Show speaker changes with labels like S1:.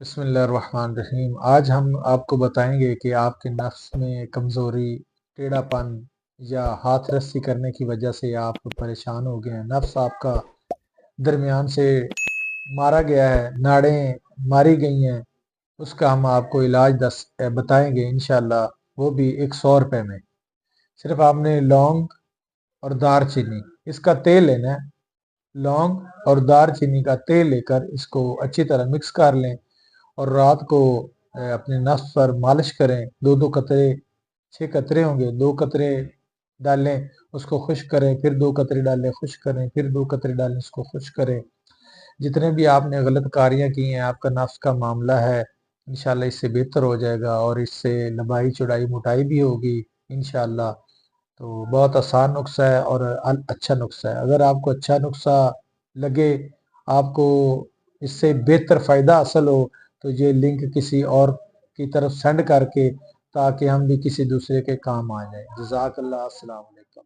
S1: बिस्मिल्लाहिर्रहमानिर्रहीम। आज हम आपको बताएंगे कि आपके नफ्स में कमज़ोरी, टेढ़ापन या हाथ रस्सी करने की वजह से आप परेशान हो गए हैं, नफ्स आपका दरमियान से मारा गया है, नाड़ें मारी गई हैं, उसका हम आपको इलाज बताएंगे इंशाअल्लाह, वो भी 100 रुपये में। सिर्फ आपने लौंग और दार चीनी, इसका तेल लेना है। लौंग और दार चीनी का तेल लेकर इसको अच्छी तरह मिक्स कर लें और रात को अपने नफ्स पर मालिश करें। दो दो कतरे, 6 कतरे होंगे, 2 कतरे डालें, उसको खुश्क करें, फिर 2 कतरे डालें, खुश्क करें, फिर 2 कतरे डालें, उसको खुश्क करें। जितने भी आपने गलत कारियाँ की हैं, आपका नफ्स का मामला है, इंशाल्लाह इससे बेहतर हो जाएगा और इससे लंबाई चौड़ाई मोटाई भी होगी इंशाल्लाह। तो बहुत आसान नुस्खा है और अच्छा नुस्खा है। अगर आपको अच्छा नुस्खा लगे, आपको इससे बेहतर फ़ायदा हासिल हो, तो ये लिंक किसी और की तरफ सेंड करके, ताकि हम भी किसी दूसरे के काम आ जाए। जज़ाकल्लाह। अस्सलाम वालेकुम।